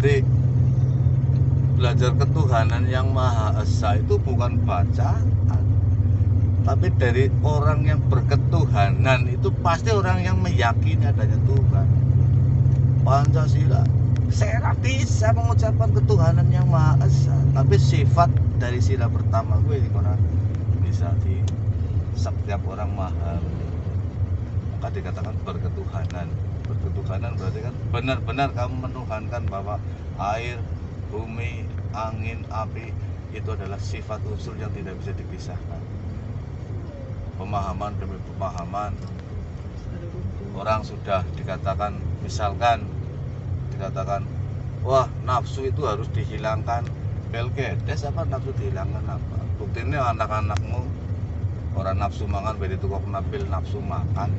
Jadi belajar ketuhanan yang Maha Esa itu bukan bacaan, tapi dari orang yang berketuhanan itu pasti orang yang meyakini adanya Tuhan. Pancasila, saya tidak bisa mengucapkan ketuhanan yang Maha Esa, tapi sifat dari sila pertama gue ini orang bisa di setiap orang mahal, maka dikatakan berketuhanan. Berketuhanan berarti kan benar-benar kamu menuhankan bahwa air, bumi, angin, api itu adalah sifat unsur yang tidak bisa dipisahkan. Pemahaman demi pemahaman, orang sudah dikatakan, misalkan dikatakan, wah nafsu itu harus dihilangkan. Belgedes apa nafsu dihilangkan apa? Buktinya anak-anakmu orang nafsu makan beda itu kok nampil nafsu makan.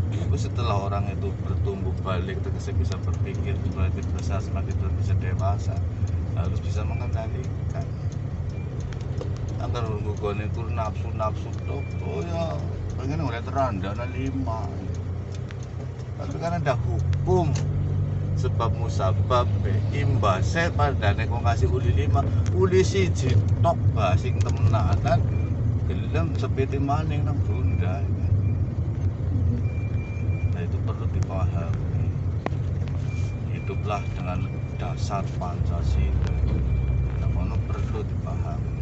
Tapi setelah orang itu bertumbuh balik, terus bisa berpikir, semakin besar, semakin bisa dewasa, harus bisa mengendalikan. Agar ngugone itu nafsu tuh, oh ya pengen ngeliat randana 5. Tapi kan ada hukum sebab musabab imbase padane kok kasih uli 5, uli 1 tok basing temenanan gelem sepiti maning nang bunda. Nah itu perlu dipahami. Hiduplah dengan dasar Pancasila. Namun perlu dipahami.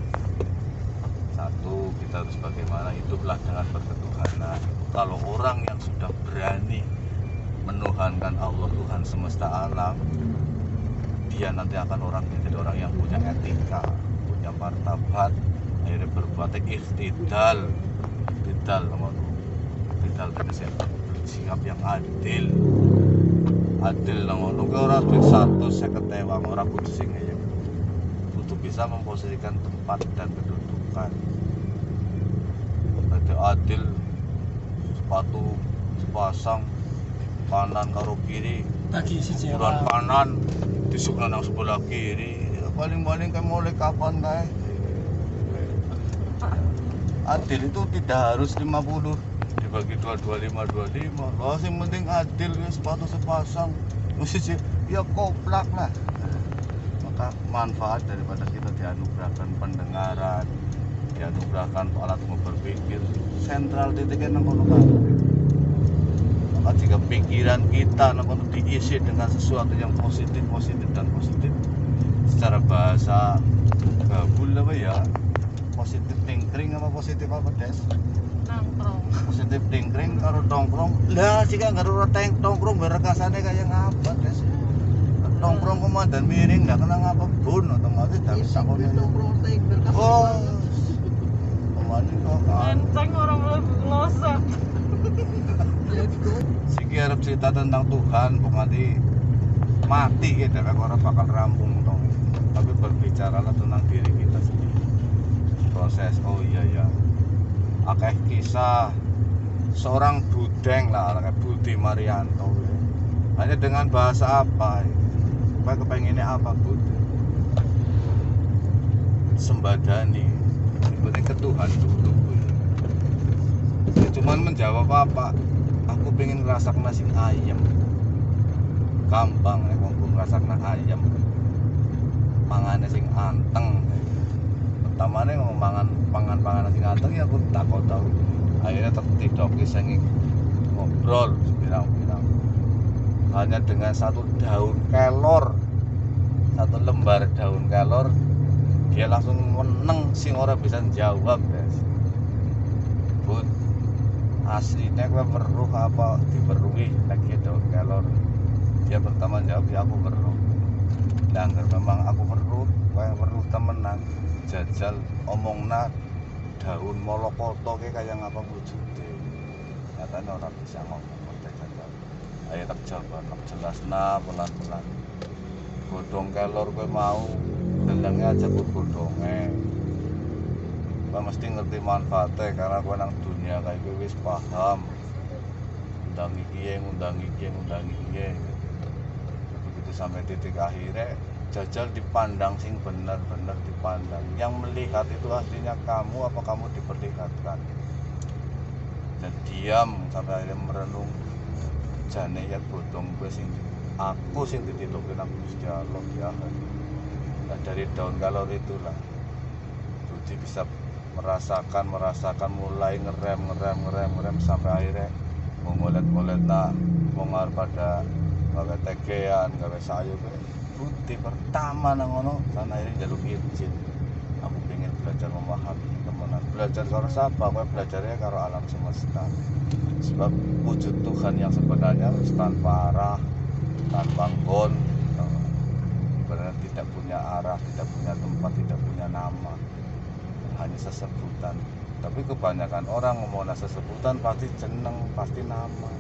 Satu, kita harus bagaimana hiduplah dengan berketuhanan. Kalau orang yang sudah berani menuhankan Allah Tuhan semesta alam, dia nanti akan orang menjadi orang yang punya etika, punya martabat, akhirnya berbuat ikhtidal, sikap yang adil ngono ke ora duwe 150 orang kudu sing ya kudu bisa memposisikan tempat dan kedudukan. Jadi adil, sepatu sepasang kanan karo kiri, bagi si ukuran kanan disukna nang sebelah kiri, paling-paling kayak mulai kapan kayak adil itu tidak harus 50 dibagi 25 loh, yang penting adil ya, sepatu sepasang mesti ya koplak lah. Maka manfaat daripada kita dianugerahkan pendengaran, dianugerahkan alat berpikir, sentral titiknya nang kono kabeh. Maka jika pikiran kita namun diisi dengan sesuatu yang positif secara bahasa gabul apa ya, positif thinking apa positif apa des? Nongkrong. Positif thinking karo tongkrong. Lah jika karo tongkrong berekasane kayak ngapa des? Tongkrong komandan miring nggak kena ngapa bun otomatis tak bisa kok. Oh. Komandan kok. Enceng orang lebih ngelosok. Siki arep cerita tentang Tuhan bukan mati gitu kan orang bakal rampung dong. Tapi berbicaralah tentang diri kita sendiri. Proses oh iya ya. Akeh kisah seorang Budeng lah kayak Budi Marianto. Hanya dengan bahasa apa? Apa kepengennya apa Bud? Sembadani. Penting ke Tuhan dulu. Ya, cuman menjawab apa? Aku pengen ngerasak nasi ayam. Gampang nek wong ngrasakna ayam. Mangane sing anteng. Pertamane ngomong pangan sing anteng ya aku takut tahu. Akhirnya tertidoki sing ngobrol pirang-pirang. Hanya dengan satu daun kelor, satu lembar daun kelor, dia langsung meneng sing ora bisa jawab, guys. Bud, aslinya gue weruh apa diweruhi lagi daun kelor. Dia pertama jawab ya aku weruh. Dan memang aku weruh temenan. Jajal omongna daun molokoto kayak ngapa wujude. Nyatanya orang bisa ngomong jajal. Ayo tak jawab, tak jelasna pelan-pelan. Godhong kelor gue mau delengnya aja godhonge. Gue mesti ngerti manfaatnya karena gue nang dunia kayak gue wis paham. Ngundang iki. Begitu sampai titik akhirnya jajal dipandang sing benar-benar dipandang. Yang melihat itu aslinya kamu apa kamu diperlihatkan. Dan diam sampai akhirnya merenung. Jane ya godhong gue sing aku sing dititipin aku Gusti Allah ya. Nah, dari daun galon itulah Budi bisa merasakan mulai ngerem sampai akhirnya mau ngolet nak mau ngarep pada gawe tegean gawe sayur Budi pertama nang ngono kan akhirnya jaluk izin aku pengen belajar memahami temenan belajar karo siapa aku belajarnya karo alam semesta sebab wujud Tuhan yang sebenarnya tanpa arah tanpa nggon sebenarnya tidak punya arah tidak punya tempat tidak punya nama hanya sesebutan tapi kebanyakan orang ngomong sesebutan pasti jeneng pasti nama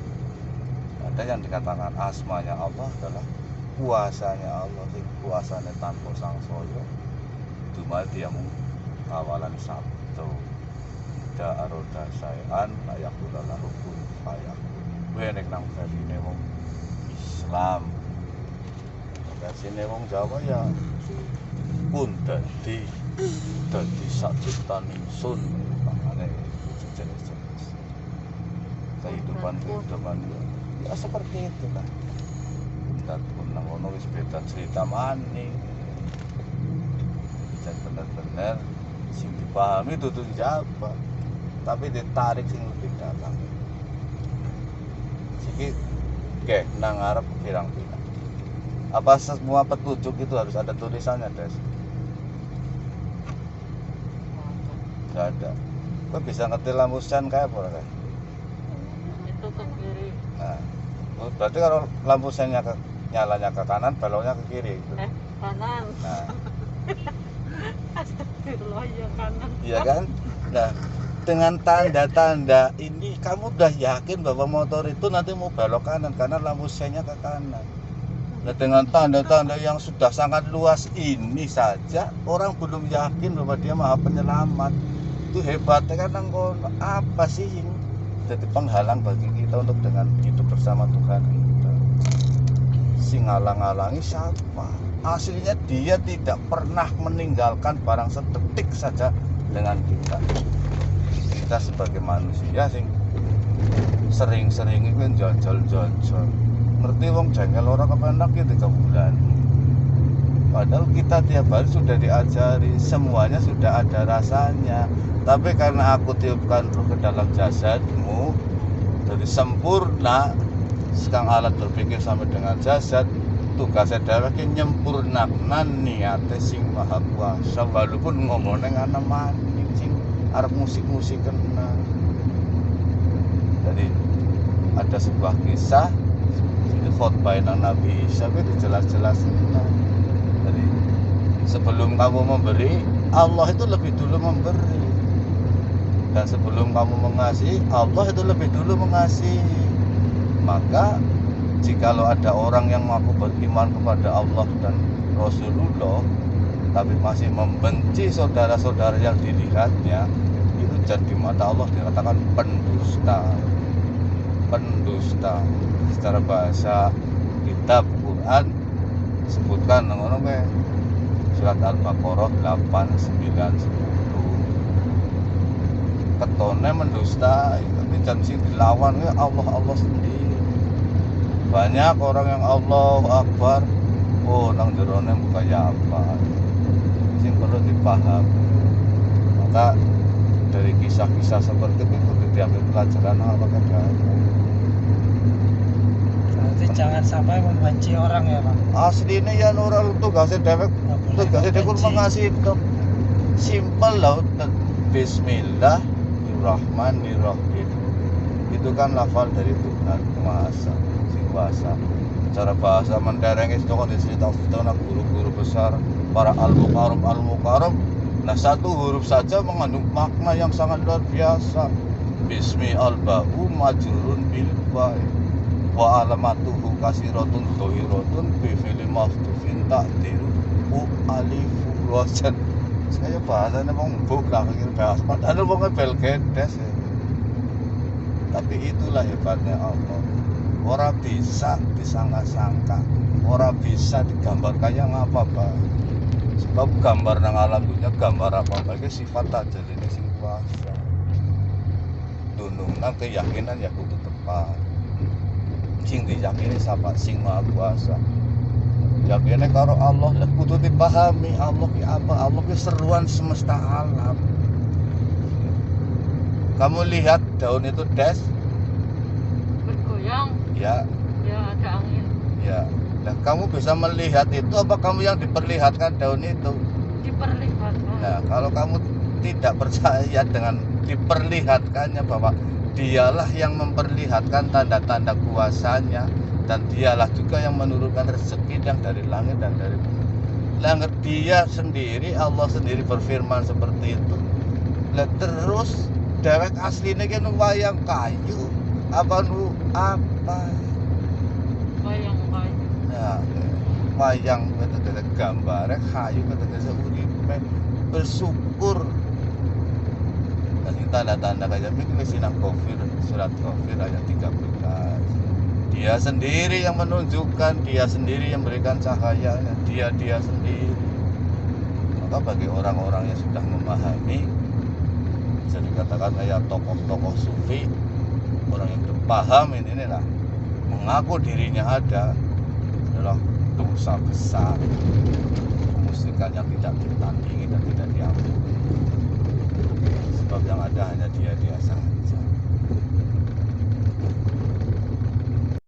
ada yang dikatakan asmanya Allah adalah kuasanya Allah kuasanya tanpa sangsoyo cuma dia awalan sabtu tidak aroda sayan ayakul lahu kun fayakun gue nek nang versi wong Islam versi wong Jawa ya pun dadi sak ciptaan ingsun makanya jenis-jenis kehidupan ya seperti itu kan dan pun nang ono wis beda cerita maning bisa bener-bener sing dipahami dudu Jawa tapi ditarik sing lebih dalam sikit oke nang arep pirang-pirang apa semua petunjuk itu harus ada tulisannya Des? Nggak ada. Kok bisa ngerti lampu sen kayak apa kayak? Itu ke kiri. Nah, berarti kalau lampu sennya nyalanya ke kanan, beloknya ke kiri. Kanan. Nah, Astagfirullah ya kanan. iya kan? Nah, dengan tanda-tanda ini kamu udah yakin bahwa motor itu nanti mau belok kanan karena lampu sennya ke kanan. Nah, dengan tanda-tanda yang sudah sangat luas ini saja orang belum yakin bahwa dia maha penyelamat. Itu hebatnya kan apa sih yang jadi penghalang bagi kita untuk dengan hidup bersama Tuhan kita. Si ngalang-ngalangi siapa? Aslinya dia tidak pernah meninggalkan barang sedetik saja dengan kita. Kita sebagai manusia sing sering-sering itu jajal-jajal ngerti wong jengkel orang kepenak ya 3 bulan padahal kita tiap hari sudah diajari semuanya sudah ada rasanya tapi karena aku tiupkan roh ke dalam jasadmu dari sempurna sekarang alat berpikir sampai dengan jasad tugasnya adalah nyempurnakan niatnya sing maha kuasa walaupun ngomongnya ngana maning sing arep musik-musik kena jadi ada sebuah kisah di khotbah Nabi Isa itu jelas-jelas jadi sebelum kamu memberi Allah itu lebih dulu memberi dan sebelum kamu mengasihi Allah itu lebih dulu mengasihi maka jikalau ada orang yang mengaku beriman kepada Allah dan Rasulullah tapi masih membenci saudara-saudara yang dilihatnya itu jadi mata Allah dikatakan pendusta secara bahasa kitab Quran disebutkan ngono ke surat Al-Baqarah 8, 9, 10 ketone mendusta tapi jangan sing dilawan ke Allah sendiri banyak orang yang Allah Akbar nang jerone buka ya apa sing perlu dipahami maka dari kisah-kisah seperti itu diambil pelajaran apa kan Berarti jangan sampai membenci orang ya Pak. Aslinya ya nural tugasnya dewek mengasihi itu simpel loh Bismillahirrahmanirrahim itu kan lafal dari Tuhan Maha Esa sing kuasa cara bahasa mentereng itu kan diceritakan guru-guru besar para al-mukarram nah satu huruf saja mengandung makna yang sangat luar biasa Bismi al-ba'u majrurun bil ba'i wa alamatuhu kasiratun dohiratun bifili maftufin takdiru alifu wajan saya bahasanya mau buka kira bahas padahal mau ngebel gedes ya. Tapi itulah hebatnya Allah orang bisa disangka-sangka orang bisa digambarkan yang apa-apa sebab gambar nang alam dunia gambar apa-apa itu sifat aja ini sing kuasa dunung nang keyakinan ya kudu tepat sing diyakini sapa sing maha kuasa. Yakine karo Allah lah kudu dipahami Allah ki apa? Allah ki seruan semesta alam. Kamu lihat daun itu des, Bergoyang. ya, Ya ada angin. ya. Nah, kamu bisa melihat itu apa kamu yang diperlihatkan daun itu? Diperlihatkan. Nah, kalau kamu tidak percaya dengan diperlihatkannya bahwa dialah yang memperlihatkan tanda-tanda kuasanya dan dialah juga yang menurunkan rezeki yang dari langit dan dari bumi. Langit dia sendiri, Allah sendiri berfirman seperti itu. Lah terus dewek asline ki wayang kayu apa nu apa? Bayang kayu. Nah, wayang itu dari gambarnya kayu ketegese uripe bersyukur. Dan tanda-tanda kayak ini sinang Ghafir, surat Ghafir ayat 13. Dia sendiri yang menunjukkan, dia sendiri yang memberikan cahayanya, dia sendiri. Maka bagi orang-orang yang sudah memahami, bisa dikatakan kayak tokoh-tokoh sufi, orang yang sudah paham ini lah, mengaku dirinya ada adalah dosa besar, kemusyrikan yang tidak ditandingi dan tidak diampuni. Sebab yang ada hanya dia saja.